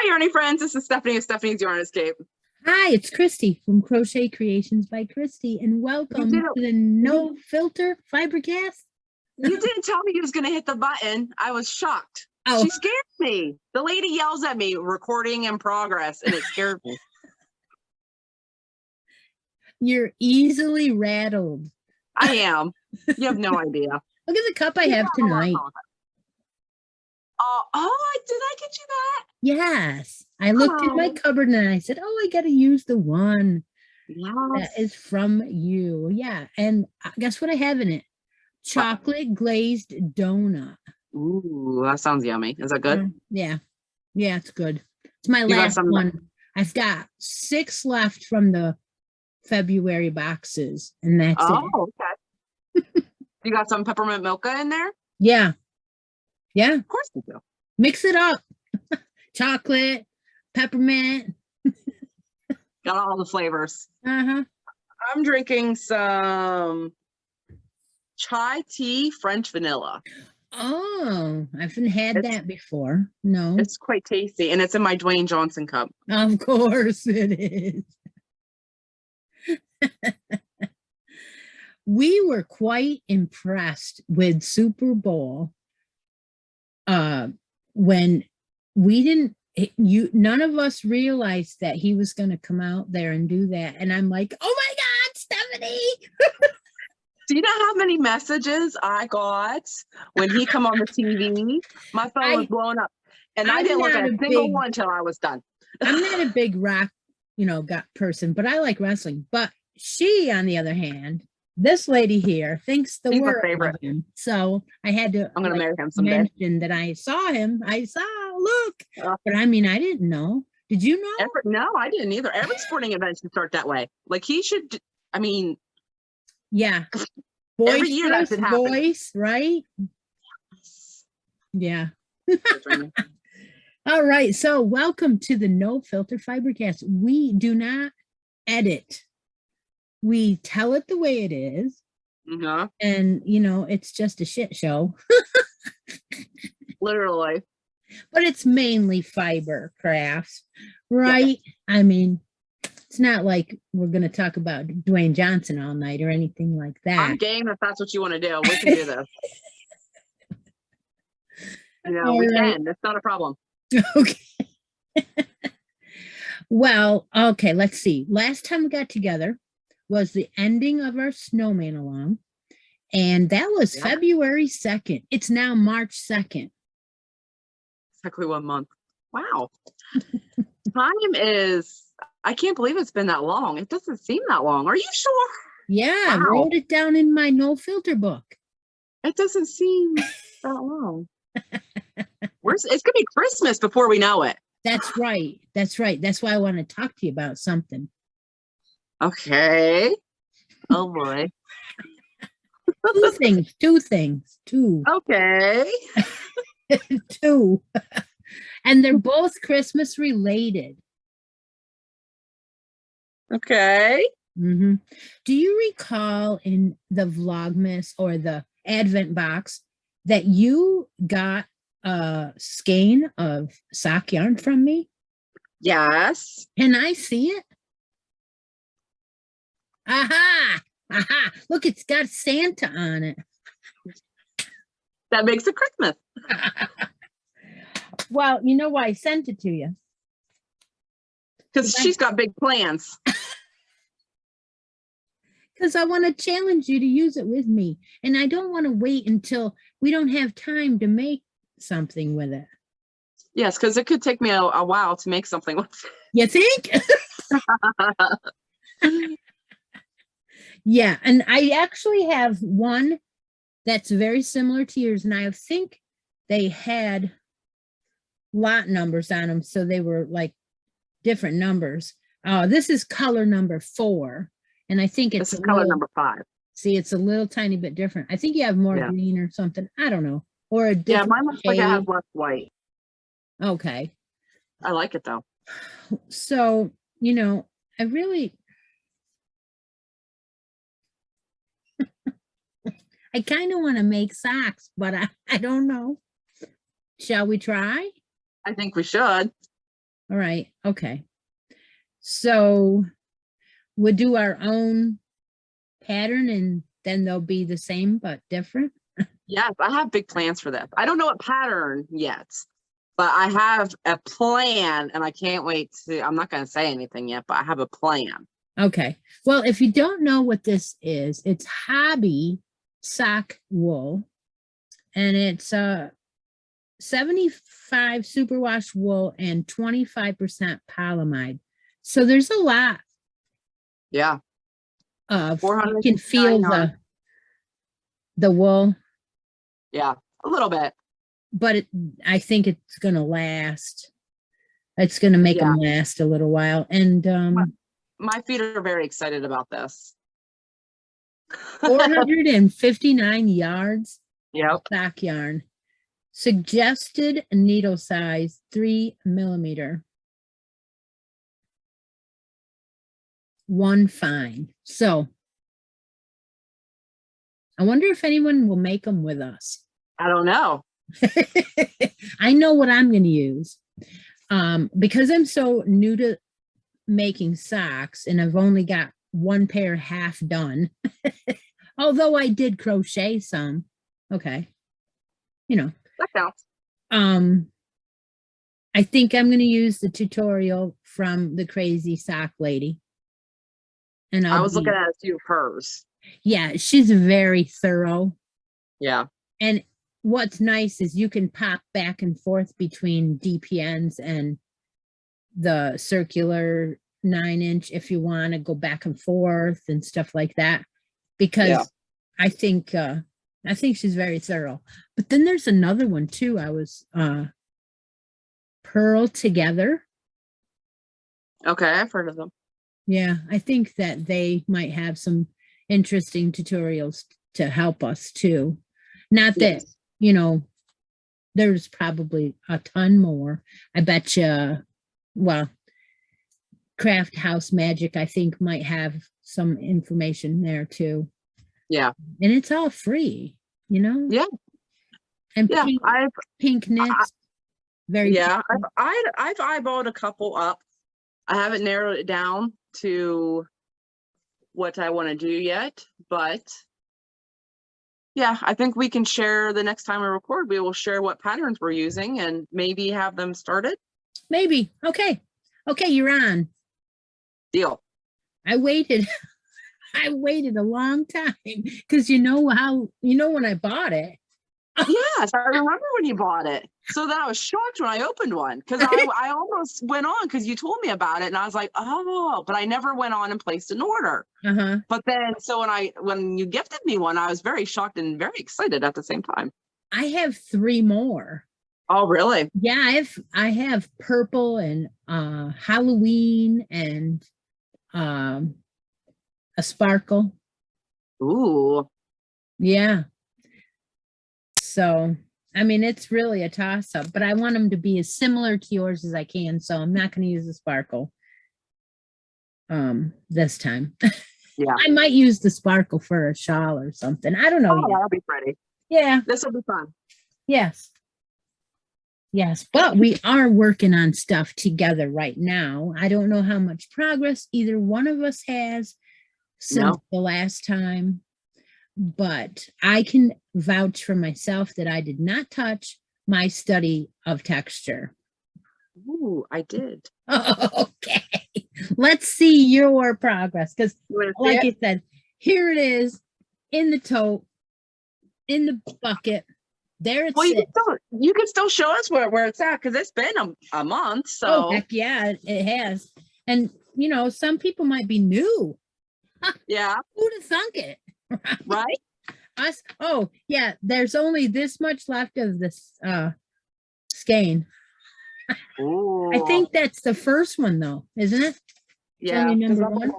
Hi, Yarny friends. This is Stephanie of Stephanie's Yarn Escape. Hi, it's Christy from Crochet Creations by Christy, and welcome to the No Filter Fibercast. You didn't tell me you was going to hit the button. I was shocked. Oh. She scared me. The lady yells at me, recording in progress, and it scared me. You're easily rattled. I am. You have no idea. Look at the cup I have tonight. Did I get you that? Yes. I looked in my cupboard and I said, I got to use the one that is from you. Yeah. And guess what I have in it? Chocolate glazed donut. Ooh, that sounds yummy. Is that good? Yeah. Yeah, it's good. It's my last one. I've got 6 left from the February boxes, and that's it. Oh, okay. You got some peppermint mocha in there? Yeah. Yeah. Of course you do. Mix it up. Chocolate, peppermint. Got all the flavors. Uh-huh. I'm drinking some chai tea French vanilla. Oh, I haven't had that before. No. It's quite tasty, and it's in my Dwayne Johnson cup. Of course it is. We were quite impressed with Super Bowl when we didn't, none of us realized that he was going to come out there and do that. And I'm like, oh my God, Stephanie. Do you know how many messages I got when he come on the TV? My phone was blowing up, and I didn't look at a single one until I was done. I'm not a big rock, person, but I like wrestling. But she, on the other hand, this lady here thinks the world of him. So I had to I'm gonna marry him someday. Mention that I saw him. Look. But I mean, I didn't know. Did you know? No, I didn't either. Every sporting event should start that way. Like he should, I mean. Yeah. Every year that should happen. Voice, right? Yeah. All right. So welcome to the No Filter Fibercast. We do not edit. We tell it the way it is. Mm-hmm. And, it's just a shit show. Literally. But it's mainly fiber crafts, right? Yeah. I mean, it's not like we're going to talk about Dwayne Johnson all night or anything like that. I'm game if that's what you want to do. We can do this. We can. It's not a problem. Okay. Well, okay, let's see. Last time we got together was the ending of our snowman along, and that was February 2nd. It's now March 2nd. Exactly 1 month. Wow. Time is, I can't believe it's been that long. It doesn't seem that long. Are you sure? Yeah, I wrote it down in my no filter book. It doesn't seem that long. It's going to be Christmas before we know it. That's right. That's right. That's why I want to talk to you about something. Okay. Oh boy. Two things. Okay. 2. And they're both Christmas related. Okay. Mm-hmm. Do you recall in the Vlogmas or the Advent box that you got a skein of sock yarn from me? Yes. Can I see it? Aha! Aha! Look, it's got Santa on it. That makes it Christmas. Well, you know why I sent it to you? Because she's got big plans. Because I want to challenge you to use it with me. And I don't want to wait until we don't have time to make something with it. Yes, because it could take me a while to make something with it. You think? Yeah, and I actually have one that's very similar to yours, and I think they had lot numbers on them, so they were like different numbers. This is color number 4, and I think it's color number 5. See, it's a little tiny bit different. I think you have more green or something. I don't know, or a different. Yeah, mine looks like it has less white. Okay, I like it though. So I really. I kind of want to make socks, but I don't know. Shall we try? I think we should. All right. Okay. So we'll do our own pattern and then they'll be the same but different. Yes, I have big plans for this. I don't know what pattern yet, but I have a plan and I can't wait to, I'm not going to say anything yet, but I have a plan. Okay. Well, if you don't know what this is, it's hobby sock wool and it's 75 superwash wool and 25% polyamide. So there's a lot. Yeah. You can feel the wool. Yeah, a little bit. But I think it's going to last. It's going to make them last a little while. And my feet are very excited about this. 459 yards. Yep. Sock yarn. Suggested needle size 3 millimeter. One fine. So I wonder if anyone will make them with us. I don't know. I know what I'm going to use. Because I'm so new to making socks and I've only got one pair half done. Although I did crochet some. Okay. You know. That counts. I think I'm going to use the tutorial from the Crazy Sock Lady. And I was looking at a few of hers. Yeah, she's very thorough. Yeah. And what's nice is you can pop back and forth between DPNs and the circular 9-inch if you want to go back and forth and stuff like that. Because I think she's very thorough. But then there's another one too. I was Purl Together. Okay, I've heard of them. Yeah, I think that they might have some interesting tutorials to help us too. Not that, you know, there's probably a ton more. I bet you, well, Craft House Magic, I think, might have some information there too. Yeah. And it's all free, you know? Yeah. And pink knits. I've eyeballed a couple up. I haven't narrowed it down to what I want to do yet, but yeah, I think we can share the next time we record. We will share what patterns we're using and maybe have them started. Maybe. Okay, you're on. Deal. I waited a long time because you know when I bought it. Yes, I remember when you bought it. So then I was shocked when I opened one because I almost went on because you told me about it and I was like, oh, but I never went on and placed an order. But then, so when you gifted me one, I was very shocked and very excited at the same time. I have 3 more. Oh, really? Yeah, I have purple and Halloween and a sparkle. Ooh. Yeah. So, I mean, it's really a toss-up, but I want them to be as similar to yours as I can, so I'm not going to use the sparkle this time. Yeah. I might use the sparkle for a shawl or something. I don't know. Oh, that'll be pretty. Yeah. This will be fun. Yes. Yes, but we are working on stuff together right now. I don't know how much progress either one of us has since the last time. But I can vouch for myself that I did not touch my study of texture. Ooh, I did. Okay. Let's see your progress. Because like I said, here it is in the tote, in the bucket. There it's you can still show us where it's at because it's been a month. So heck yeah, it has. And you know, some people might be new. Yeah. Who'd have thunk it? Right? Us. Oh, yeah. There's only this much left of this skein. Ooh. I think that's the first one, though, isn't it? Yeah. Number 1?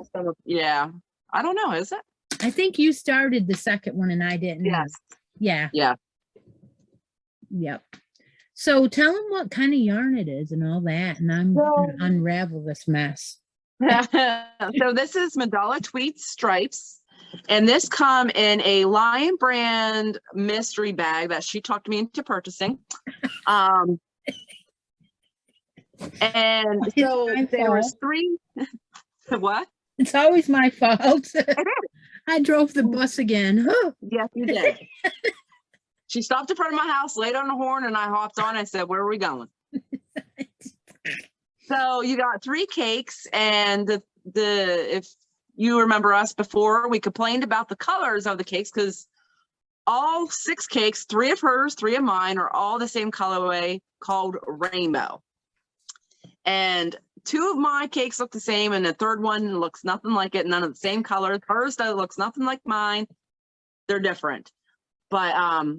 Yeah. I don't know. Is it? I think you started the second one and I didn't. Yes. Yeah. Yeah. Yep. So tell them what kind of yarn it is and all that, and I'm going to unravel this mess. So this is Mandala Tweed Stripes, and this come in a Lion Brand mystery bag that she talked me into purchasing. And It's so my there was fault. 3. What? It's always my fault. I drove the bus again. Yes, you did. She stopped in front of my house, laid on the horn, and I hopped on. I said, "Where are we going?" So you got 3 cakes, and the if you remember us before, we complained about the colors of the cakes because all 6 cakes, 3 of hers, 3 of mine, are all the same colorway called rainbow. And 2 of my cakes look the same, and the third one looks nothing like it. None of the same colors. Hers looks nothing like mine. They're different. But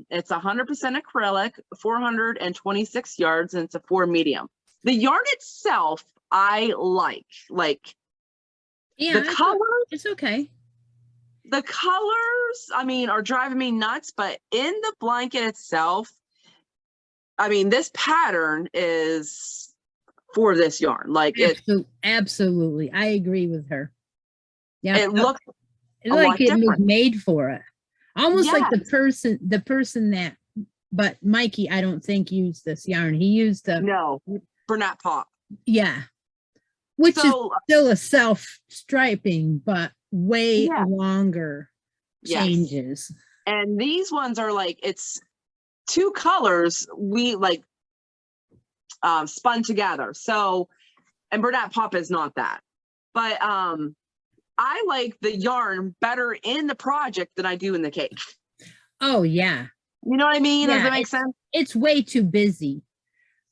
it's 100% acrylic, 426 yards, and it's a 4 medium. The yarn itself, I like. Yeah, the colors. It's okay. The colors, I mean, are driving me nuts. But in the blanket itself, I mean, this pattern is for this yarn. Like absolutely, I agree with her. Yeah, it looks like it was different. made for it. Almost like the person that, but Mikey, I don't think used this yarn. He used the Bernat Pop. Yeah, which is still a self striping, but way longer changes. And these ones are like, it's 2 colors we like spun together. So, and Bernat Pop is not that, but I like the yarn better in the project than I do in the cake. Oh yeah. You know what I mean? Does that make sense? It's way too busy.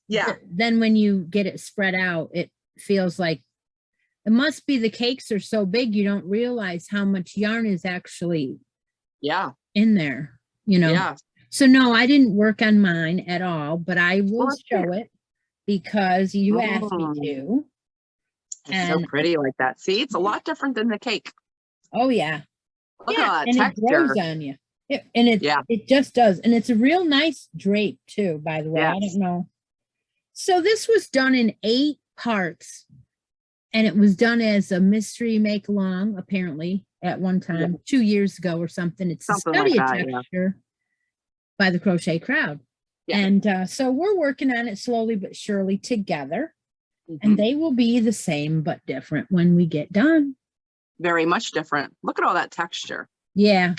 Yeah. Then when you get it spread out, it feels like it must be the cakes are so big you don't realize how much yarn is actually in there, you know. Yeah. So no, I didn't work on mine at all, but I will show it because you asked me to. It's so pretty like that. See, it's a lot different than the cake. Oh yeah. Look at that and texture. It grows on you. It just does. And it's a real nice drape too, by the way. I don't know. So this was done in 8 parts. And it was done as a mystery make along, apparently, at one time, 2 years ago or something. It's something a study like of texture by the Crochet Crowd. Yeah. And so we're working on it slowly but surely together. And they will be the same but different when we get done. Very much different. Look at all that texture. Yeah.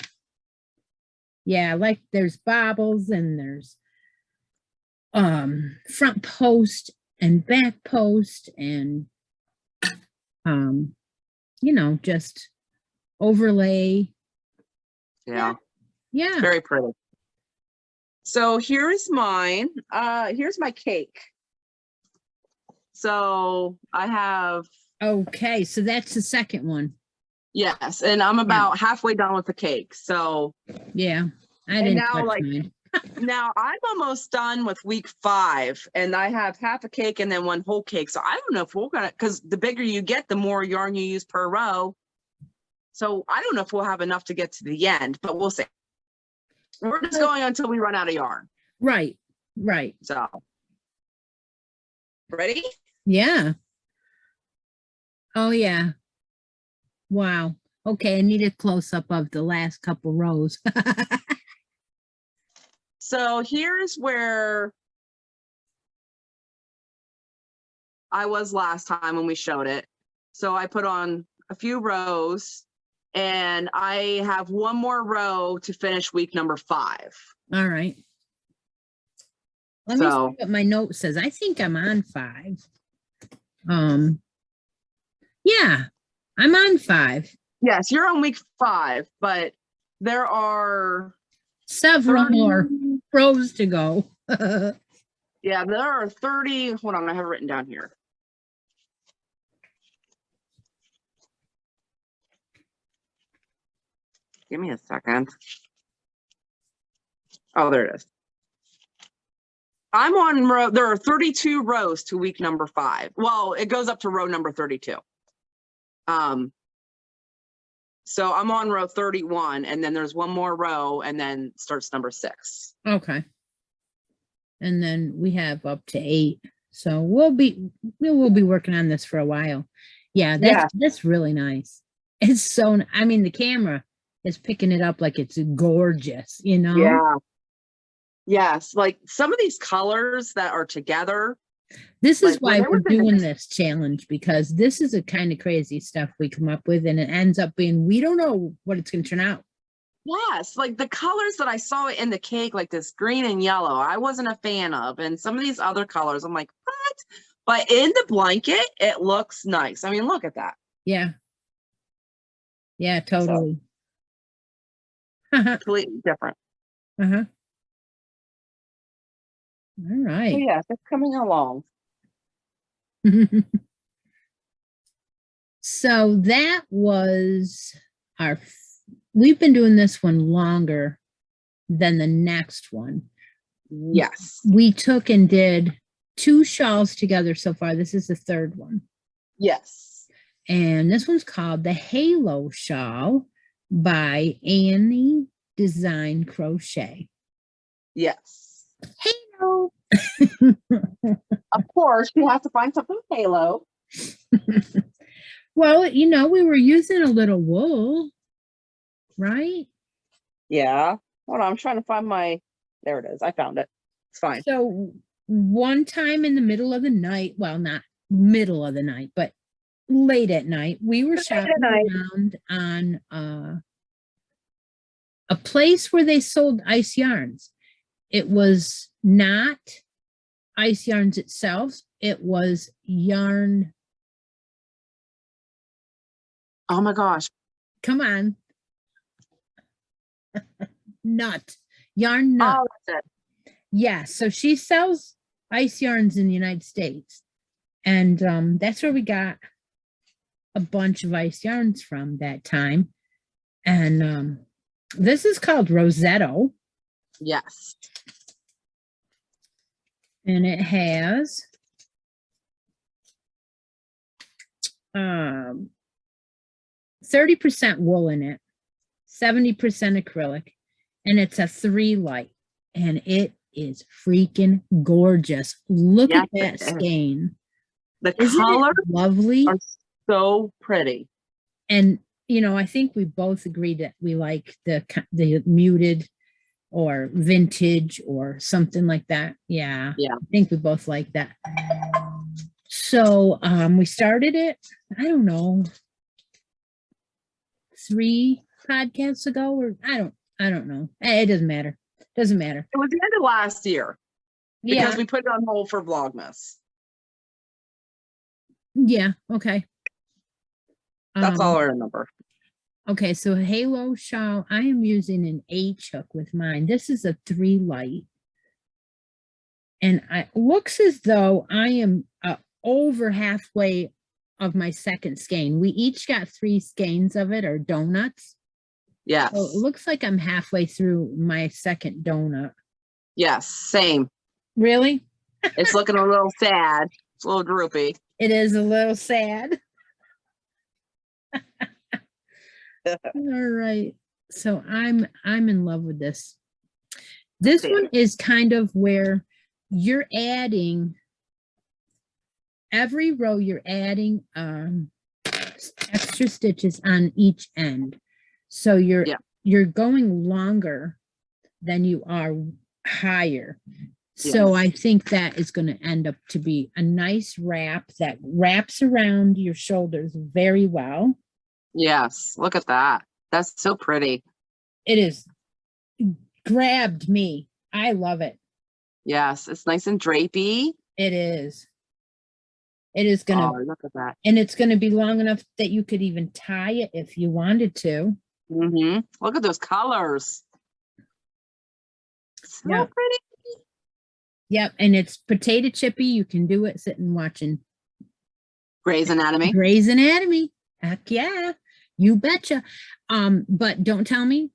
Yeah, like there's bobbles and there's front post and back post and you know, just overlay. Yeah. It's very pretty. So here's mine. Here's my cake. So I have. Okay, so that's the second one. Yes, and I'm about halfway done with the cake. So yeah, I didn't touch mine. Now I'm almost done with week 5, and I have half a cake and then 1 whole cake. So I don't know if we're gonna, because the bigger you get, the more yarn you use per row. So I don't know if we'll have enough to get to the end, but we'll see. We're just going until we run out of yarn. Right, right. So ready? Yeah. Oh yeah. Wow. Okay, I need a close-up of the last couple rows. So here's where I was last time when we showed it. So I put on a few rows, and I have 1 more row to finish week number 5. All right. Let me see what my note says. I think I'm on 5. Yeah, I'm on 5. Yes, you're on week 5, but there are several more rows to go. Yeah, there are 30. Hold on, I have it written down here. Give me a second. Oh, there it is. I'm on row. There are 32 rows to week number 5. Well, it goes up to row number 32. So I'm on row 31, and then there's 1 more row, and then starts number 6. Okay. And then we have up to 8. So we'll be working on this for a while. Yeah, that's really nice. It's so, I mean, the camera is picking it up like it's gorgeous, you know? Yeah. Yes, like some of these colors that are together, This is Like, when why they we're were doing doing this challenge, because this is a kind of crazy stuff we come up with, and it ends up being, we don't know what it's going to turn out. Yes, like the colors that I saw in the cake, like this green and yellow, I wasn't a fan of. And some of these other colors, I'm like, what? But in the blanket, it looks nice. I mean, look at that. Yeah. Yeah, totally. So, completely different. Uh-huh. All right. So yes, it's coming along. So that was we've been doing this one longer than the next one. Yes. We took and did 2 shawls together so far. This is the 3rd one. Yes. And this one's called the Halo Shawl by Annie Design Crochet. Yes. Halo. Of course, you have to find something halo. Well, you know, we were using a little wool, right? Yeah. Hold on, I'm trying to find my, there it is. I found it. It's fine. So one time in the middle of the night, well, not middle of the night, but late at night, we were shopping around on a place where they sold ice yarns. It was not ice yarns itself. It was yarn. Oh my gosh. Come on. Nut. Yarn nut. Oh, that's it. Yeah. So she sells ice yarns in the United States. And that's where we got a bunch of ice yarns from that time. And this is called Rosetto. Yes. And it has 30% wool in it, 70% acrylic, and it's a 3 light, and it is freaking gorgeous. Look at that skein. The colors lovely are so pretty. And you know, I think we both agree that we like the muted or vintage or something like that. Yeah. Yeah. I think we both like that. So we started it, I don't know, 3 podcasts ago, or I don't know. It doesn't matter. Doesn't matter. It was the end of last year. Because we put it on hold for Vlogmas. Yeah, okay. That's all I remember. Okay, so Halo Shawl, I am using an H hook with mine. This is a 3 light. And it looks as though I am over halfway of my second skein. We each got 3 skeins of it, or donuts. Yes. So it looks like I'm halfway through my second donut. Yes, same. Really? It's looking a little sad. It's a little droopy. It is a little sad. All right. So I'm in love with this. This one is kind of where you're adding every row, you're adding extra stitches on each end. So you're going longer than you are higher. So I think that is going to end up to be a nice wrap that wraps around your shoulders very well. Yes, look at that. That's so pretty. It is grabbed me. I love it. Yes, it's nice and drapey. It is. It is going to, look at that. And it's going to be long enough that you could even tie it if you wanted to. Mm-hmm. Look at those colors. So pretty. Yep, and it's potato chippy. You can do it sitting watching Grey's Anatomy. Grey's Anatomy. Heck yeah, you betcha. But don't tell me,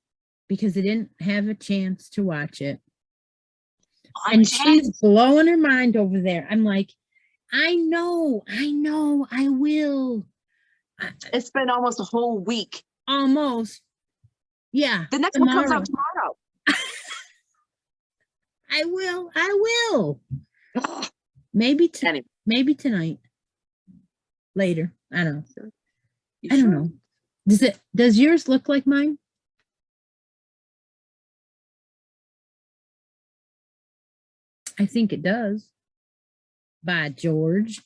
because I didn't have a chance to watch it. And she's blowing her mind over there. I'm like, I know, I will. It's been almost a whole week. Almost. Yeah. The next one comes out tomorrow. I will. Maybe tonight. Later. I don't know. I don't know. Does yours look like mine? I think it does. By George.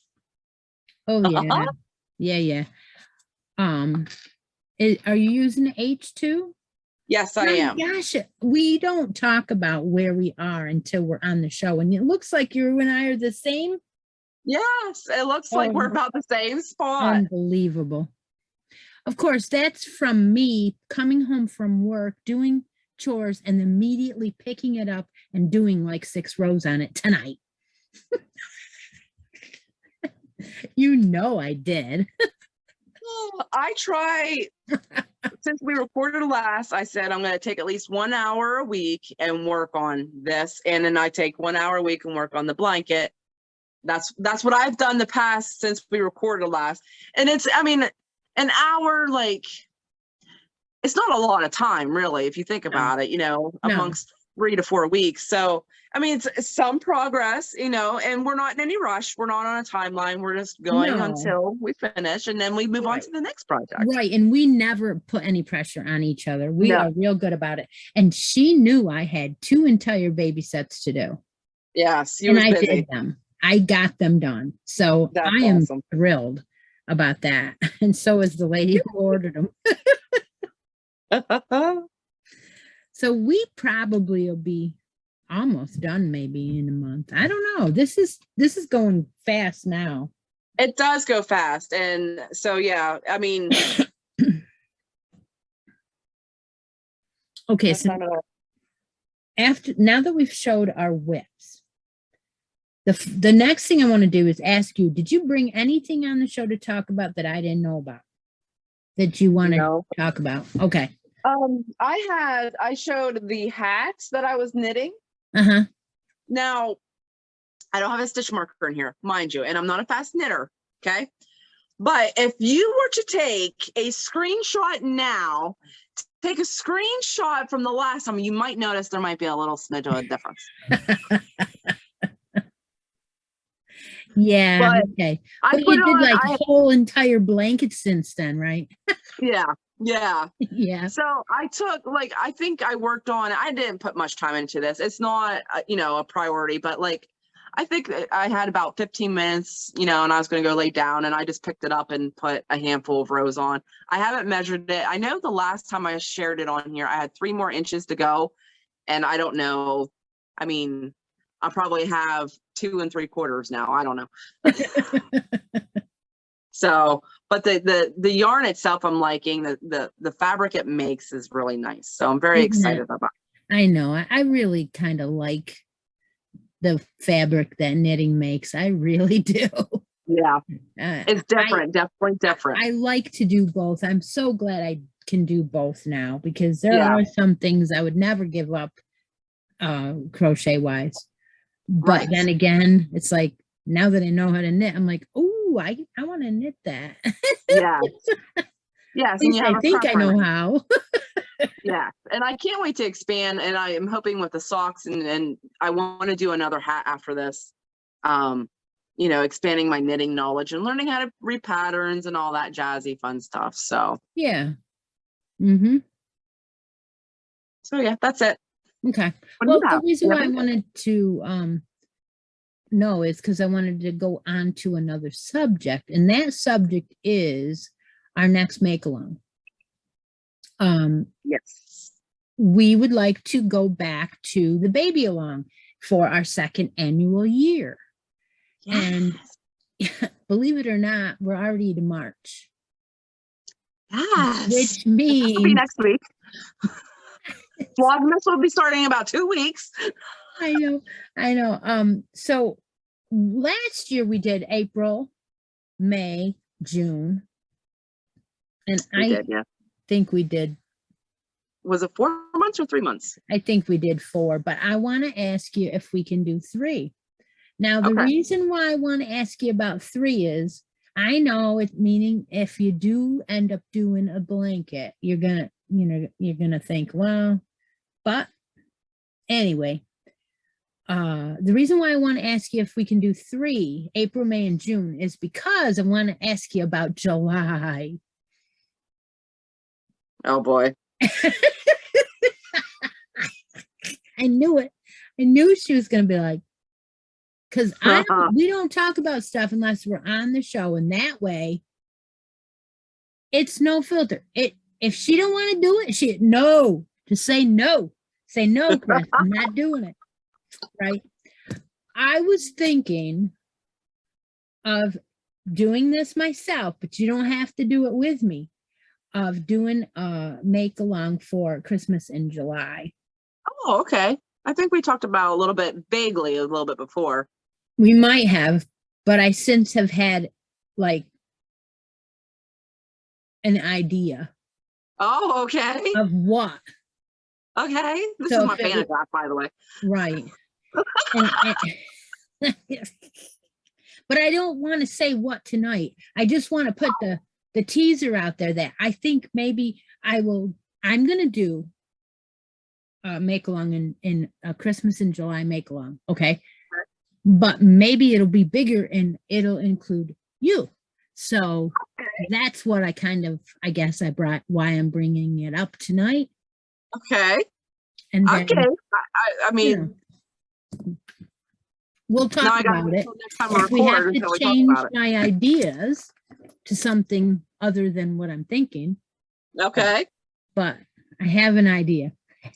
Oh yeah. Yeah. Are you using H2? Yes, I am. Gosh, we don't talk about where we are until we're on the show. And it looks like you and I are the same. Yes, it looks like we're about the same spot. Unbelievable. Of course, that's from me coming home from work, doing chores, and immediately picking it up and doing like 6 rows on it tonight. You know I did. I try, since we recorded last, I said I'm going to take at least 1 hour a week and work on this. And then I take 1 hour a week and work on the blanket. That's what I've done the past since we recorded last. And it's, I mean, an hour, like, it's not a lot of time, really, if you think about it, you know, amongst 3 to 4 weeks. So, I mean, it's some progress, you know, and we're not in any rush. We're not on a timeline. We're just going until we finish, and then we move on to the next project. Right. And we never put any pressure on each other. We are real good about it. And she knew I had 2 entire baby sets to do. Yes. And I did them. I got them done. So I am thrilled about that. And so is the lady who ordered them. So we probably will be almost done maybe in a month. I don't know. This is going fast now. It does go fast. And so, yeah, I mean. Okay. So now that we've showed our whips, the next thing I want to do is ask you, did you bring anything on the show to talk about that I didn't know about that you want to talk about? Okay. I showed the hats that I was knitting. Now, I don't have a stitch marker in here, mind you, and I'm not a fast knitter, okay? But if you were to take a screenshot now, take a screenshot from the last time, you might notice there might be a little smidge of a difference. Yeah, but okay. But you did like whole entire blankets since then, right? Yeah. So I took, like, I think I worked on, I didn't put much time into this. It's not, you know, a priority, but like, I think I had about 15 minutes, you know, and I was going to go lay down, and I just picked it up and put a handful of rows on. I haven't measured it. I know the last time I shared it on here, I had 3 more inches to go. And I don't know. I mean, I probably have 2 3/4 now. I don't know. So, but the yarn itself, I'm liking. The fabric it makes is really nice. So I'm very excited about it. I know. I really kind of like the fabric that knitting makes. I really do. Yeah. It's different. Definitely different. I like to do both. I'm so glad I can do both now, because there are some things I would never give up crochet wise. But then again, it's like, now that I know how to knit, I'm like, oh, I want to knit that. Yes. And I think I know how. Yeah. And I can't wait to expand. And I am hoping with the socks, and I want to do another hat after this. You know, expanding my knitting knowledge and learning how to read patterns and all that jazzy fun stuff. So yeah. So yeah, that's it. Okay. Well, the reason why I wanted to know is because I wanted to go on to another subject, and that subject is our next make along. Yes. We would like to go back to the baby along for our 2nd annual year. Yes. And believe it or not, we're already to March. Yes. Which means it'll be next week. Vlogmas will be starting in about 2 weeks. I know. So last year we did April, May, June. And I think we did. Was it 4 months or 3 months? I think we did 4, but I want to ask you if we can do 3. Now, the reason why I want to ask you about 3 is, I know it, meaning if you do end up doing a blanket, you're gonna think, well, but anyway, the reason why I want to ask you if we can do 3, April, May, and June, is because I want to ask you about July. Oh boy. I knew it. I knew she was going to be like, because we don't talk about stuff unless we're on the show, and that way it's no filter. If she don't want to do it, just say no. Say no, Chris, I'm not doing it. Right? I was thinking of doing this myself, but you don't have to do it with me, of doing a make along for Christmas in July. Oh, okay. I think we talked about a little bit vaguely a little bit before. We might have, but I since have had like an idea. Oh, okay. Of what? Okay. This is my fan graph, by the way. Right. But I don't want to say what tonight. I just want to put the teaser out there that I think maybe I'm going to do a make along in a Christmas in July make along. Okay. But maybe it'll be bigger and it'll include you. So that's what I guess why I'm bringing it up tonight. Okay. And then, okay. I mean, we'll talk about it. If we have to change my ideas to something other than what I'm thinking. Okay. But I have an idea.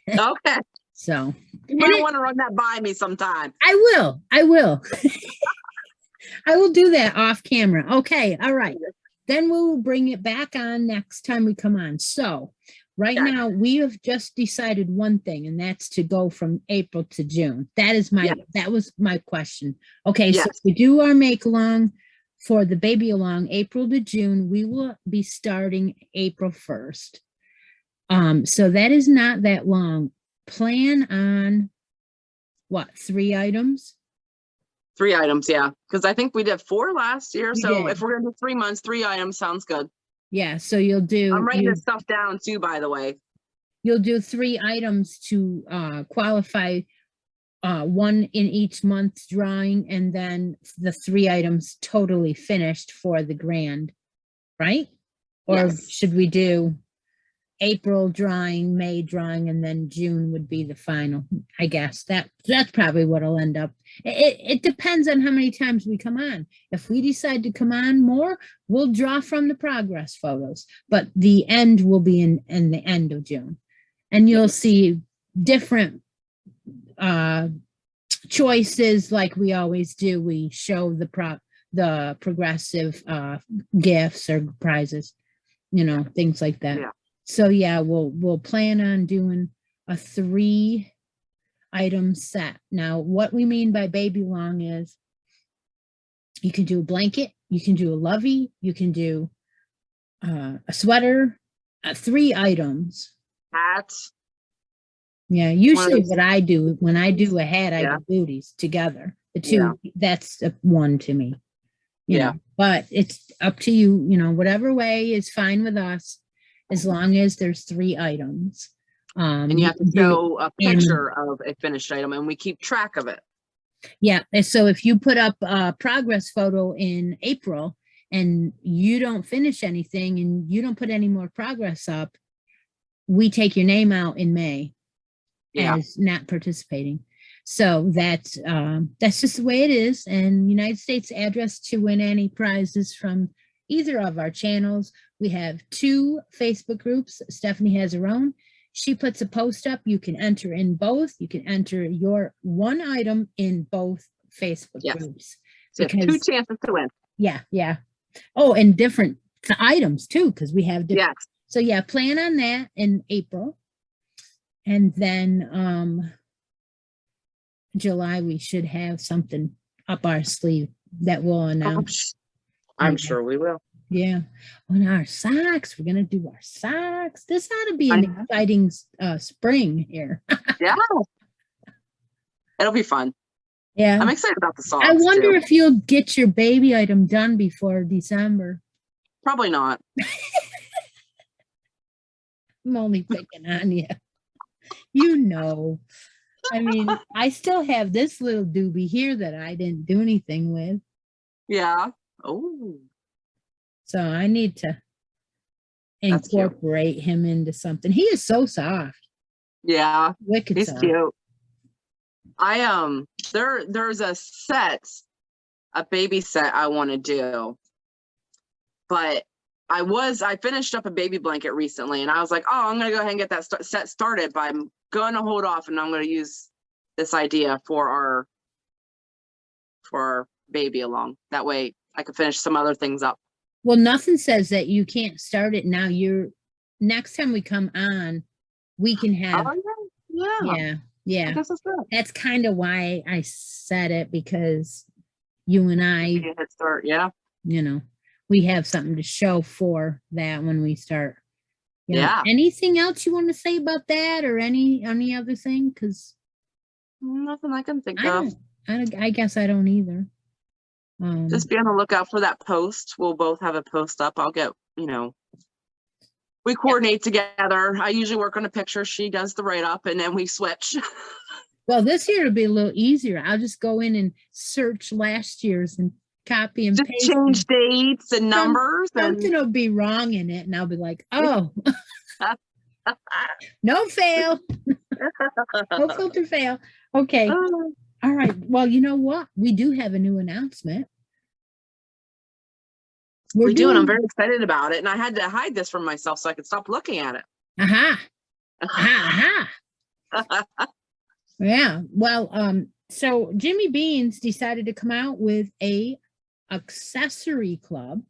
Okay. So you might want to run that by me sometime. I will. I will do that off camera. Okay. All right. Then we'll bring it back on next time we come on. So right now we have just decided one thing, and that's to go from April to June. That was my question. Okay. So if we do our make along for the baby along April to June, we will be starting April 1st. So that is not that long. Plan on what, 3 items? 3 items, yeah. Because I think we did 4 last year. So if we're gonna do 3 months, 3 items sounds good. Yeah, so you'll do. I'm writing this stuff down too, by the way. You'll do 3 items to qualify, 1 in each month's drawing, and then the 3 items totally finished for the grand, right? Or should we do April drawing, May drawing, and then June would be the final? I guess that's probably what will end up. It depends on how many times we come on. If we decide to come on more, we'll draw from the progress photos, but the end will be in the end of June, and you'll see different choices like we always do. We show the progressive gifts or prizes, things like that. Yeah. So yeah, we'll plan on doing a 3 item set. Now, what we mean by baby long is you can do a blanket, you can do a lovey, you can do a sweater, 3 items. Hats. Yeah, usually what I do when I do a hat, I do booties together. The 2, that's a 1 to me. You know, but it's up to you. Whatever way is fine with us, as long as there's 3 items. And you have to show a picture of a finished item, and we keep track of it. Yeah. So if you put up a progress photo in April and you don't finish anything and you don't put any more progress up, we take your name out in May as not participating. So that's just the way it is. And United States address to win any prizes from either of our channels. We have 2 Facebook groups. Stephanie has her own. She puts a post up. You can enter in both. You can enter your 1 item in both Facebook groups. So you have 2 chances to win. Yeah, yeah. Oh, and different items too, because we have different. Yes. So yeah, plan on that in April. And then July, we should have something up our sleeve that we'll announce. I'm sure we will. Yeah. On our socks, we're going to do our socks. This ought to be an exciting spring here. Yeah. It'll be fun. Yeah. I'm excited about the socks. I wonder if you'll get your baby item done before December. Probably not. I'm only picking on you. I mean, I still have this little doobie here that I didn't do anything with. Yeah. Oh. So I need to incorporate him into something. He is so soft. Yeah. Wicked He's soft. cute. There's a baby set I want to do, but I finished up a baby blanket recently, and I was like, oh, I'm gonna go ahead and get that set started, but I'm gonna hold off, and I'm gonna use this idea for our baby along. That way I can finish some other things up. Well, nothing says that you can't start it now. Next time we come on, we can have. Oh, yeah. I guess that's good. That's kind of why I said it, because you and I head start. Yeah. You know, we have something to show for that when we start. You know, yeah. Anything else you want to say about that, or any other thing? Because nothing I can think of. I guess I don't either. Just be on the lookout for that post. We'll both have a post up. I'll get, we coordinate together. I usually work on a picture. She does the write up, and then we switch. Well, this year it'll be a little easier. I'll just go in and search last year's and copy and just paste. Change dates and numbers. Something will be wrong in it, and I'll be like, oh, no fail. No filter fail. Okay. All right. Well, you know what? We do have a new announcement. We do, and I'm very excited about it. And I had to hide this from myself so I could stop looking at it. Yeah. Well, so Jimmy Beans decided to come out with a accessory club.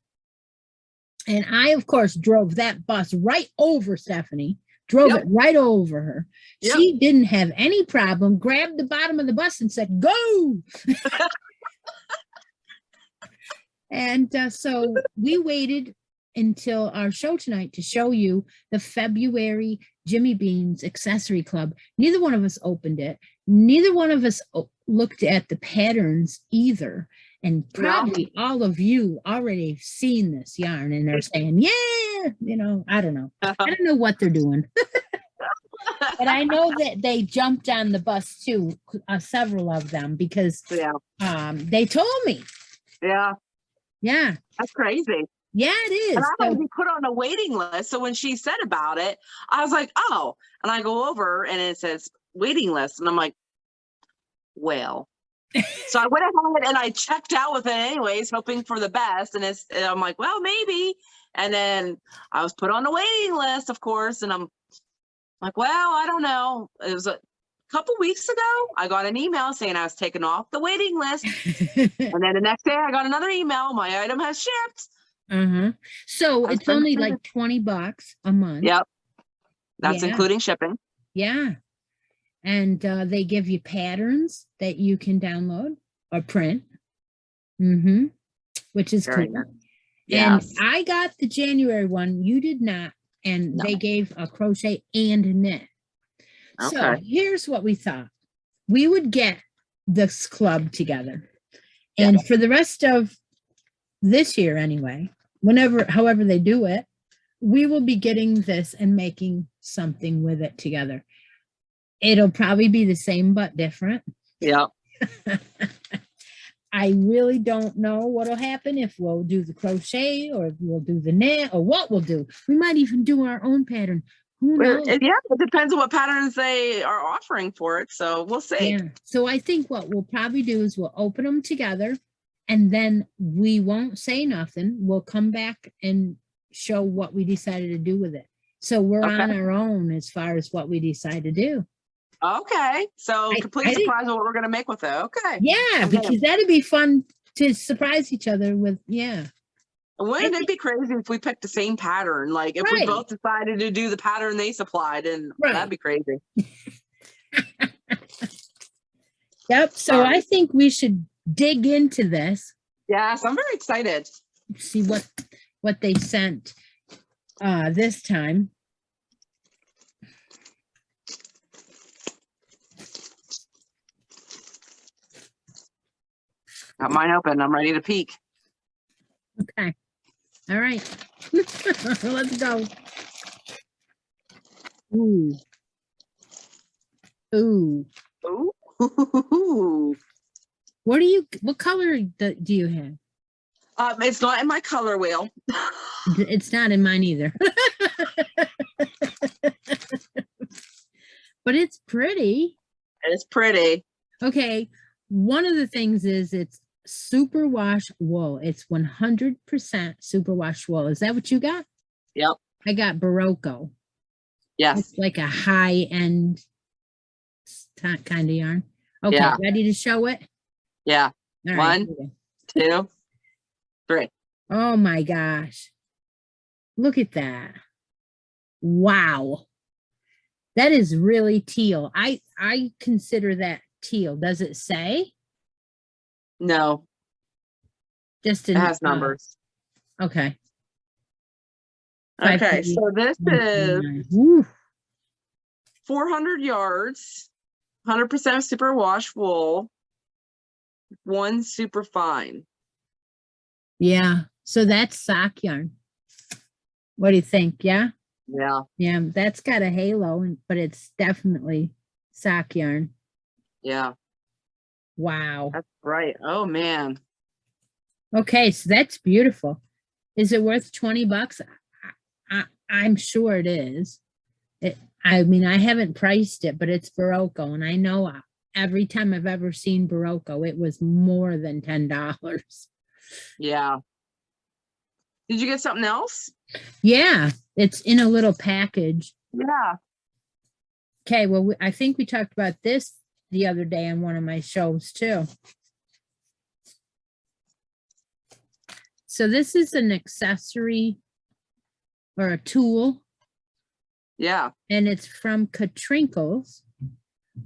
And I, of course, drove that bus right over Stephanie. Drove it right over her. Yep. She didn't have any problem, grabbed the bottom of the bus and said, go. And so we waited until our show tonight to show you the February Jimmy Beans Accessory Club. Neither one of us opened it. Neither one of us looked at the patterns either. And probably all of you already seen this yarn and they're saying, yeah, I don't know. I don't know what they're doing. But I know that they jumped on the bus too, several of them, because they told me. Yeah. That's crazy. Yeah, it is. And I had to be put on a waiting list. So when she said about it, I was like, oh, and I go over and it says waiting list. And I'm like, well, so I went ahead and I checked out with it anyways, hoping for the best. And I'm like, well, maybe. And then I was put on a waiting list, of course. And I'm like, well, I don't know. It was a couple weeks ago, I got an email saying I was taken off the waiting list. And then the next day I got another email. My item has shipped. So it's only like $20 a month. Yep. That's including shipping. Yeah. And they give you patterns that you can download or print. Which is cool. Yes. And I got the January one. You did not. And they gave a crochet and knit. Okay. So here's what we thought. We would get this club together. And for the rest of this year anyway, however they do it, we will be getting this and making something with it together. It'll probably be the same but different. Yeah. I really don't know what'll happen, if we'll do the crochet or we'll do the knit or what we'll do. We might even do our own pattern. Who knows? Yeah, it depends on what patterns they are offering for it. So we'll see. Yeah. So I think what we'll probably do is we'll open them together and then we won't say nothing. We'll come back and show what we decided to do with it. So we're on our own as far as what we decide to do. Okay. So completely surprised with what we're going to make with it. Okay. Yeah, because that'd be fun to surprise each other with. Wouldn't it be crazy if we picked the same pattern? Like if we both decided to do the pattern they supplied, and that'd be crazy. Yep. So I think we should dig into this. Yes, I'm very excited. See what they sent this time. Got mine open. I'm ready to peek. Okay. All right. Let's go. Ooh. Ooh. Ooh. What color do you have? It's not in my color wheel. It's not in mine either. But it's pretty. It's pretty. Okay. One of the things is it's superwash wool. It's 100% superwash wool. Is that what you got? Yep. I got Barocco. Yes. It's like a high-end kind of yarn. Okay, yeah. Ready to show it? Yeah. All One, right. 2, 3. Oh my gosh. Look at that. Wow. That is really teal. I consider that teal. Does it say? No. Just it has numbers. Okay. Okay, so this is 400 yards, 100% superwash wool, 1 super fine. Yeah, so that's sock yarn. What do you think? Yeah? Yeah. Yeah, that's got a halo, but it's definitely sock yarn. Yeah. Wow. That's right. Oh, man. Okay, so that's beautiful. Is it worth $20? I'm sure it is. I mean, I haven't priced it, but it's Barocco, and I know every time I've ever seen Barocco, it was more than $10. Yeah. Did you get something else? Yeah, it's in a little package. Yeah. Okay, well, I think we talked about this the other day on one of my shows too. So this is an accessory or a tool. Yeah. And it's from Katrinkles,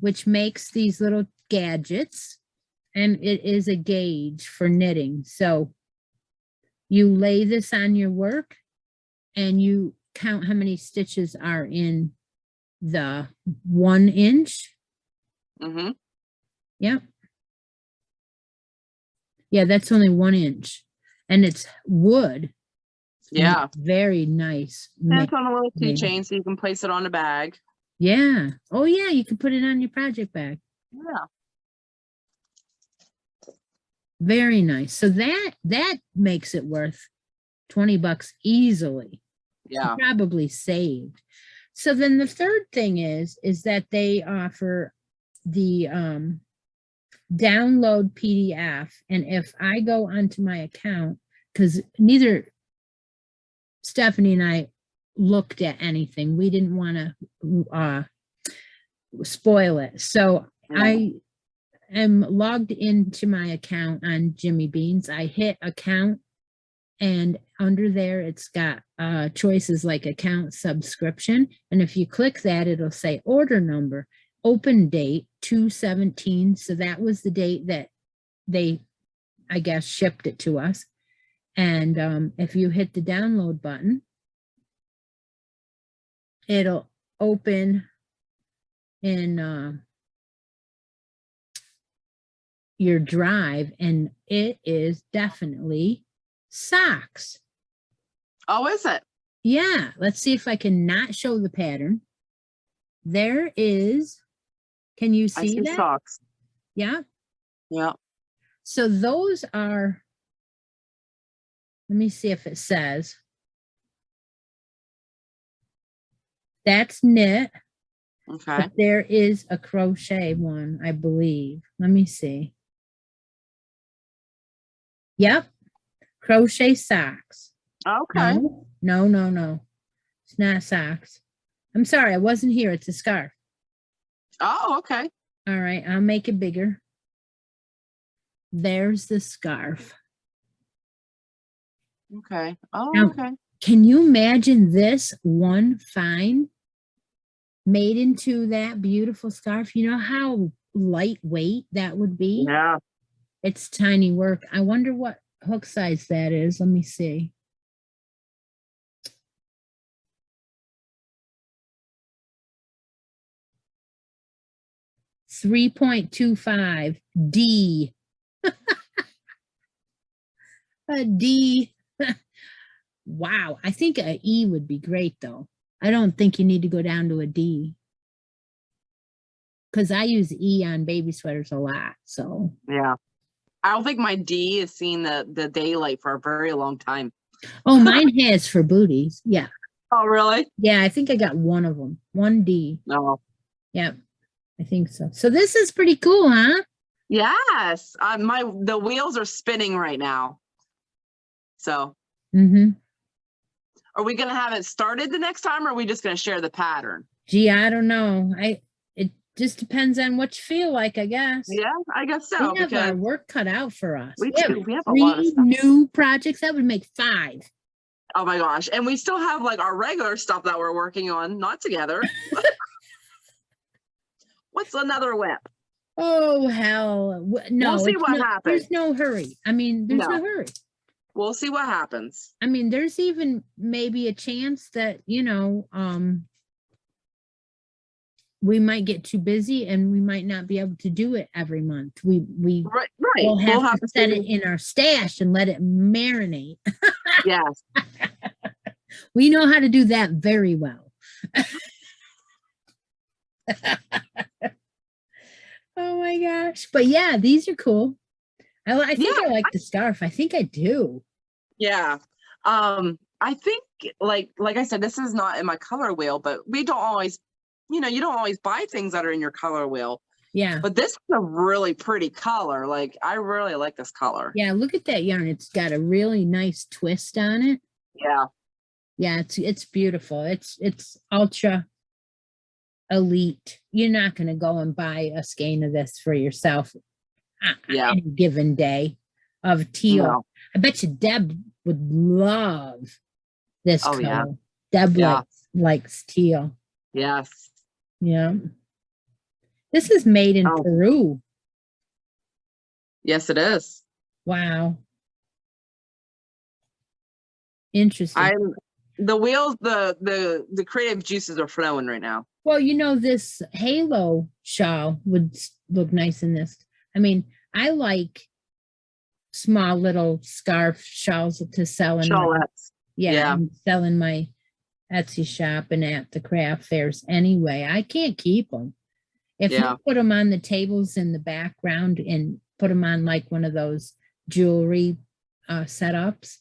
which makes these little gadgets. And it is a gauge for knitting. So you lay this on your work and you count how many stitches are in the 1 inch. Mm-hmm. Yep. Yeah, that's only 1 inch. And it's wood. Yeah. It's very nice. And it's on a little keychain so you can place it on a bag. Yeah. Oh yeah, you can put it on your project bag. Yeah. Very nice. So that makes it worth $20 easily. Yeah. You probably saved. So then the third thing is that they offer the download PDF. And if I go onto my account, because neither Stephanie and I looked at anything, we didn't want to spoil it. So yeah. I am logged into my account on Jimmy Beans. I hit account, and under there it's got choices like account subscription. And if you click that, it'll say order number, open date 2/17. So that was the date that they, I guess, shipped it to us. And if you hit the download button, it'll open in your drive, and it is definitely socks. Oh, is it? Yeah. Let's see if I can not show the pattern. There is, can you see, I see that? Socks. Yeah. Yeah. So those are, let me see if it says. That's knit. Okay. But there is a crochet one, I believe. Let me see. Yep. Crochet socks. Okay. No. It's not socks. I'm sorry, I wasn't here. It's a scarf. Oh, okay. All right, I'll make it bigger. There's the scarf. Okay. Oh, now, okay. Can you imagine this one fine made into that beautiful scarf? You know how lightweight that would be? Yeah. It's tiny work. I wonder what hook size that is. Let me see. .25 D. A D. Wow. I think an E would be great though. I don't think you need to go down to a D, because I use E on baby sweaters a lot. So yeah, I don't think my D has seen the daylight for a very long time. Oh, mine has for booties. Yeah. Oh, really? Yeah, I think I got one of them. 1D. No. Yep. I think so. So this is pretty cool, huh? Yes. The wheels are spinning right now. So are we going to have it started the next time, or are we just going to share the pattern? Gee, I don't know. It just depends on what you feel like, I guess. Yeah, I guess so. We have our work cut out for us. We have a three lot of stuff. new projects. That would make 5. Oh my gosh. And we still have like our regular stuff that we're working on, not together. What's another whip? Oh, hell. No, we'll see what happens. There's no hurry. I mean, there's no hurry. We'll see what happens. I mean, there's even maybe a chance that, we might get too busy and we might not be able to do it every month. We right. We'll have to set it in our stash and let it marinate. Yes. We know how to do that very well. Oh my gosh. But yeah, these are cool. I think I like the scarf. I think I do. Yeah. I think like I said, this is not in my color wheel, but we don't always, you don't always buy things that are in your color wheel. Yeah. But this is a really pretty color. Like, I really like this color. Yeah, look at that yarn. It's got a really nice twist on it. Yeah. Yeah, it's beautiful. It's ultra elite. You're not going to go and buy a skein of this for yourself any given day of teal. No. I bet you Deb would love this color. Yeah. Deb likes teal. Yes. Yeah. This is made in Peru. Yes, it is. Wow. Interesting. The wheels, the creative juices are flowing right now. Well, this halo shawl would look nice in this. I mean, I like small little scarf shawls to sell in sell in my Etsy shop and at the craft fairs anyway. I can't keep them. If you put them on the tables in the background and put them on like one of those jewelry setups,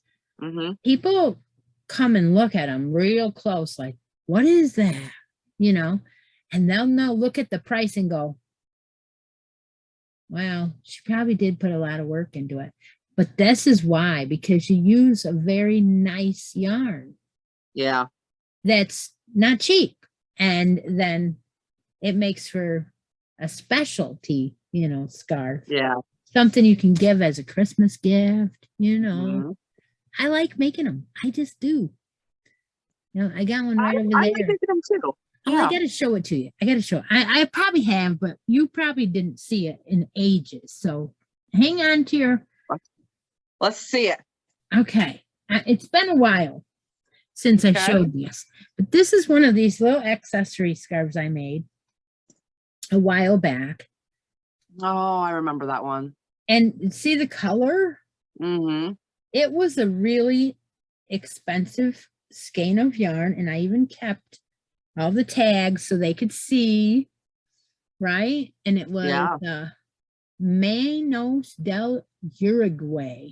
people come and look at them real close, like, what is that? And they'll look at the price and go, well, she probably did put a lot of work into it. But this is why, because you use a very nice yarn. Yeah. That's not cheap. And then it makes for a specialty, scarf. Yeah. Something you can give as a Christmas gift, I like making them. I just do. I got one right over there. I like making them too. Oh, I got to show it to you. I probably have, but you probably didn't see it in ages. So hang on to your... Let's see it. Okay. It's been a while since I showed this. But this is one of these little accessory scarves I made a while back. Oh, I remember that one. And see the color? Mm-hmm. It was a really expensive skein of yarn, and I even kept all the tags so they could see, right? And it was Manos del Uruguay,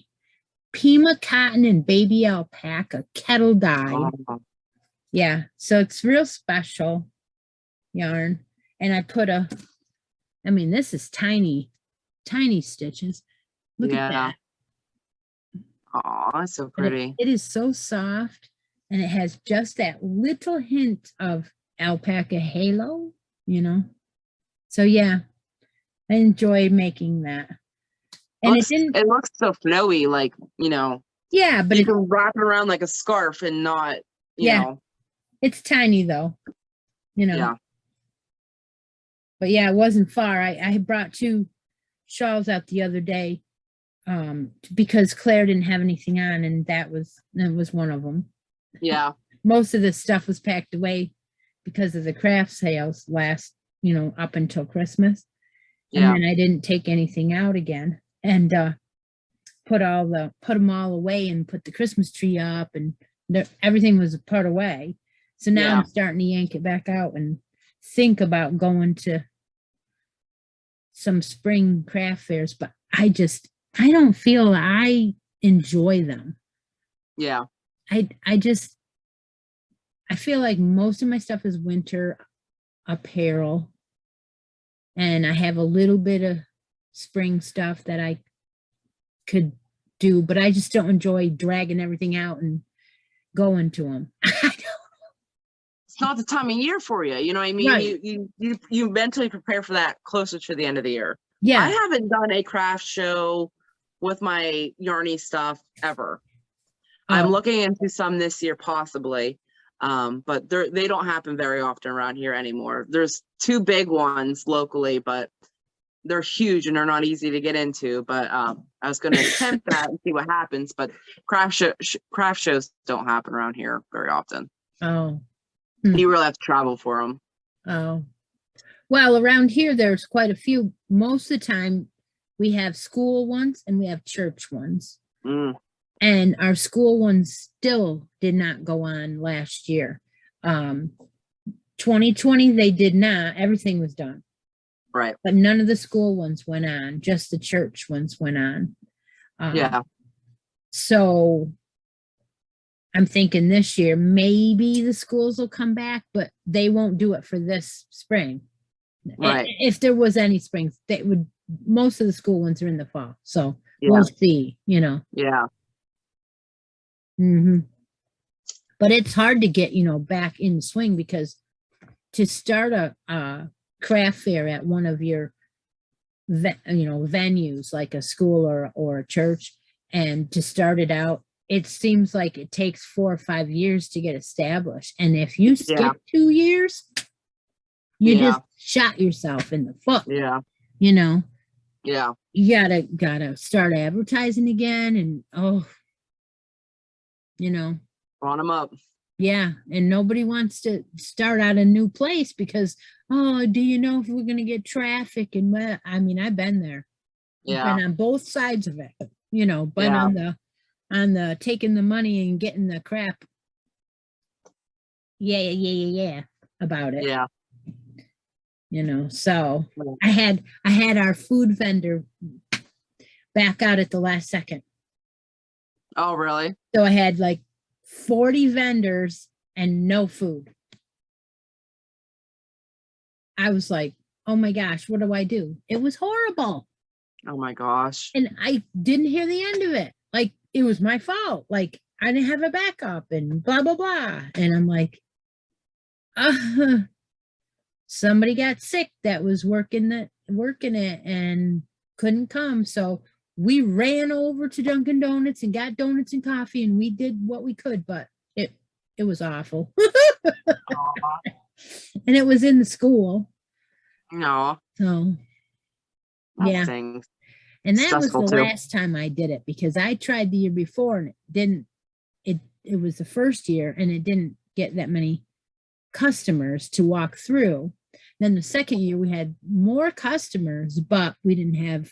Pima cotton and baby alpaca, kettle dyed. Oh. Yeah, so it's real special yarn. And I put this is tiny stitches. Look at that. Oh, that's so pretty. It is so soft, and it has just that little hint of alpaca halo, So yeah, I enjoyed making that. And it looks so flowy, like, Yeah, but you can wrap it around like a scarf and not, you know. It's tiny though, Yeah. But yeah, it wasn't far. I brought 2 shawls out the other day because Claire didn't have anything on, and that was one of them. Yeah. Most of the stuff was packed away because of the craft sales last, up until Christmas. Yeah. And then I didn't take anything out again and put them all away and put the Christmas tree up, and everything was put away. So now I'm starting to yank it back out and think about going to some spring craft fairs, but I don't feel I enjoy them. Yeah. I feel like most of my stuff is winter apparel, and I have a little bit of spring stuff that I could do, but I just don't enjoy dragging everything out and going to them. It's not the time of year for you. You know what I mean? Right. You mentally prepare for that closer to the end of the year. Yeah. I haven't done a craft show with my yarny stuff ever. I'm looking into some this year possibly, but they don't happen very often around here anymore. There's 2 big ones locally, but they're huge and they're not easy to get into. But I was going to attempt that and see what happens. But craft shows don't happen around here very often. Oh. You really have to travel for them. Oh. Well, around here, there's quite a few. Most of the time, we have school ones and we have church ones. And our school ones still did not go on last year. 2020, they did not. Everything was done. Right. But none of the school ones went on. Just the church ones went on. Yeah. So I'm thinking this year, maybe the schools will come back, but they won't do it for this spring. Right. If there was any springs, they would. Most of the school ones are in the fall. So we'll see, you know. Yeah. But it's hard to get, back in the swing, because to start a craft fair at one of your, venues like a school or a church, and to start it out, it seems like it takes 4 or 5 years to get established. And if you skip 2 years, you just shot yourself in the foot. Yeah. Yeah. You gotta start advertising again, and run them up. Yeah. And nobody wants to start out a new place because, do you know if we're gonna get traffic? And I've been there. Yeah. I've been on both sides of it, but on the taking the money and getting the crap. Yeah about it. Yeah. So I had our food vendor back out at the last second. Oh, really? So I had like 40 vendors and no food. I was like, oh my gosh, what do I do? It was horrible. Oh my gosh. And I didn't hear the end of it. Like, it was my fault. Like, I didn't have a backup and blah, blah, blah. And I'm like, somebody got sick that was working it and couldn't come. So we ran over to Dunkin' Donuts and got donuts and coffee, and we did what we could, but it was awful. And it was in the school. No. So yeah. Things. And that was the last time I did it, because I tried the year before and it was the first year and it didn't get that many customers to walk through. Then the second year we had more customers, but we didn't have,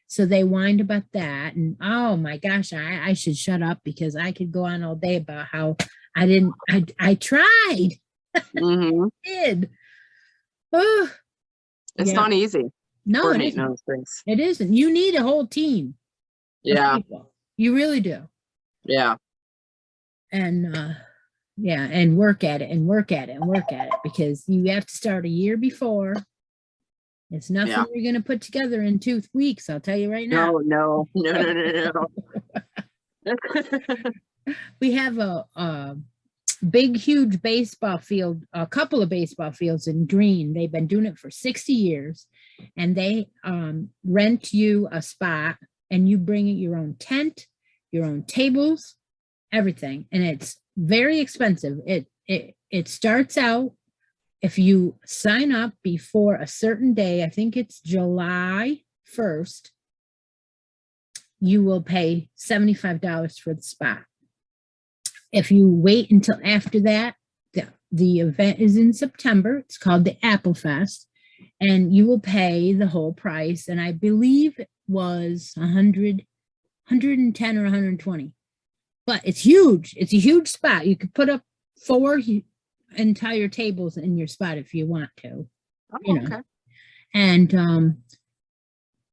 so they whined about that. And oh my gosh, I should shut up, because I could go on all day about how I tried. I did. Oh, it's not easy. No, it isn't. It isn't. You need a whole team. Yeah. You really do. Yeah. And and work at it and work at it and work at it, because you have to start a year before. It's nothing you're going to put together in 2 weeks. I'll tell you right now. No. We have a big, huge baseball field, a couple of baseball fields in Green. They've been doing it for 60 years, and they rent you a spot, and you bring your own tent, your own tables, everything. And it's very expensive. It starts out, if you sign up before a certain day, I think it's July 1st, you will pay $75 for the spot. If you wait until after that, the event is in September. It's called the Apple Fest, and you will pay the whole price. And I believe it was 110 or 120. But it's huge. It's a huge spot. You could put up 4 entire tables in your spot if you want to. Okay. And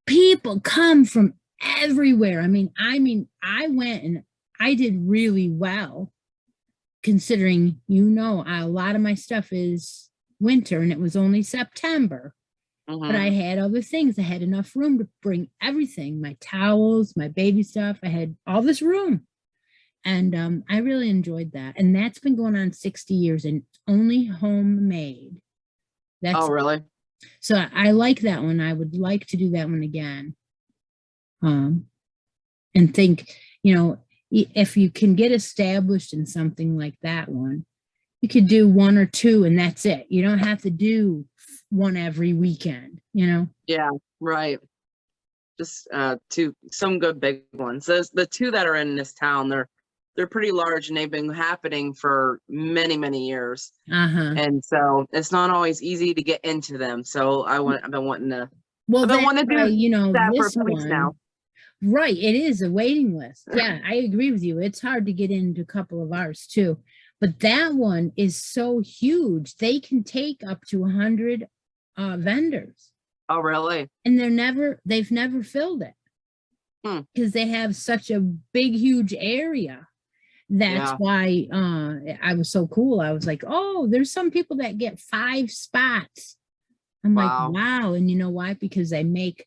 people come from everywhere. I went and I did really well, considering, a lot of my stuff is winter and it was only September. But I had other things. I had enough room to bring everything, my towels, my baby stuff. I had all this room. And I really enjoyed that. And that's been going on 60 years and only homemade. Oh, really? So I like that one. I would like to do that one again. And think, you know, if you can get established in something like that one, you could do one or two and that's it. You don't have to do one every weekend, you know? Yeah, right. Just some good big ones. The two that are in this town, they're pretty large and they've been happening for many, many years. And so it's not always easy to get into them. So I've been wanting to. Well, I've been wanting to do you know, that this for a few weeks now. Right, it is a waiting list. Yeah, I agree with you. It's hard to get into a couple of ours too, but that one is so huge. They can take up to 100 vendors. Oh, really? And they've never filled it because they have such a big, huge area. That's why I was so cool. I was like, oh, there's some people that get 5 spots. I'm like, wow. And you know why? Because they make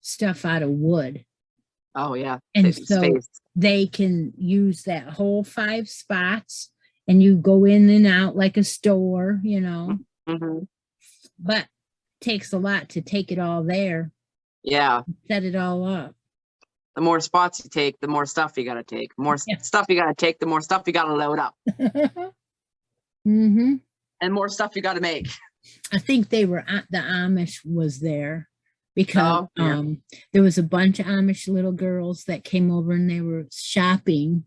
stuff out of wood. Oh, yeah. And so they can use that whole 5 spots and you go in and out like a store, you know. But it takes a lot to take it all there. Yeah. Set it all up. The more spots you take, the more stuff you got to take. The more stuff you got to take, the more stuff you got to load up. And more stuff you got to make. I think the Amish was there because there was a bunch of Amish little girls that came over and they were shopping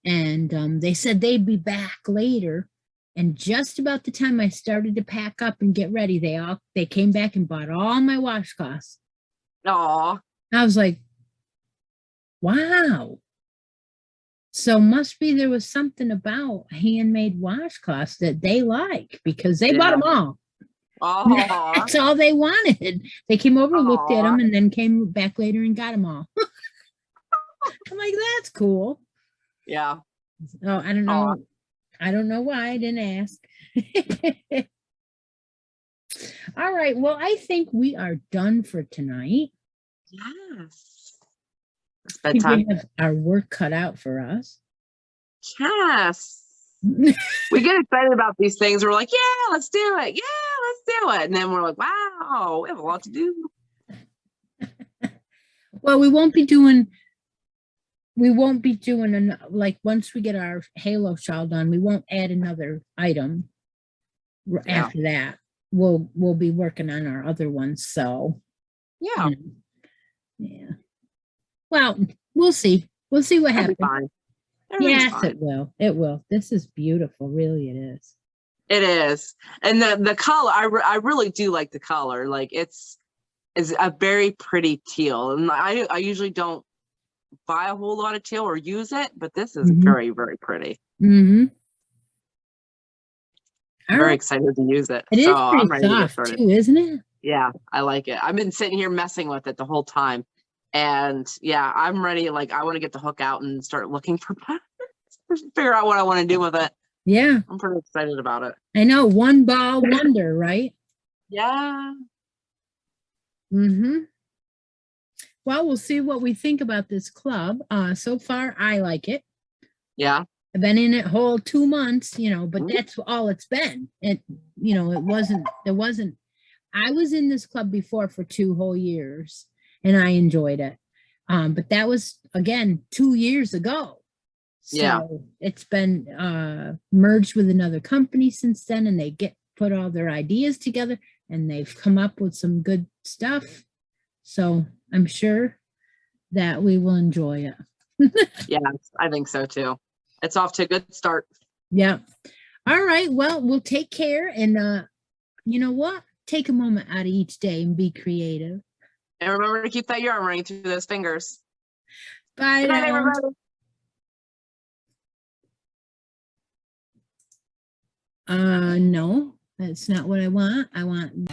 and they said they'd be back later. And just about the time I started to pack up and get ready, they came back and bought all my washcloths. Aw. I was like, wow. So must be there was something about handmade washcloths that they like because they bought them all. That's all they wanted. They came over, looked at them, and then came back later and got them all. I'm like, that's cool. Yeah. Oh, I don't know. I don't know why I didn't ask. All right. Well, I think we are done for tonight. Yes. It's bedtime. We have our work cut out for us. Yes. We get excited about these things. We're like, yeah, let's do it. Yeah, let's do it. And then we're like, wow, we have a lot to do. Well, we won't be doing like once we get our halo shawl done, we won't add another item after that. We'll be working on our other ones. So yeah. Yeah. Well, we'll see. We'll see what happens. Yes, fine. It will. It will. This is beautiful. Really, it is. It is. And the color, I really do like the color. Like it's a very pretty teal. And I usually don't buy a whole lot of teal or use it, but this is very, very pretty. I'm very excited to use it. It is pretty soft too, isn't it? Yeah, I like it. I've been sitting here messing with it the whole time. And yeah, I'm ready. Like I want to get the hook out and start looking for patterns, figure out what I want to do with it. Yeah. I'm pretty excited about it. I know. One ball wonder, right? Yeah. Well, we'll see what we think about this club. So far, I like it. Yeah. I've been in it whole 2 months, you know, but that's all it's been. I was in this club before for 2 whole years and I enjoyed it. But that was, again, 2 years ago. So it's been merged with another company since then, and they put all their ideas together and they've come up with some good stuff. So I'm sure that we will enjoy it. Yeah, I think so too. It's off to a good start. Yeah. All right. Well, we'll take care. And you know what? Take a moment out of each day and be creative. And remember to keep that yarn running through those fingers. Bye. Good night, everybody. No, that's not what I want. I want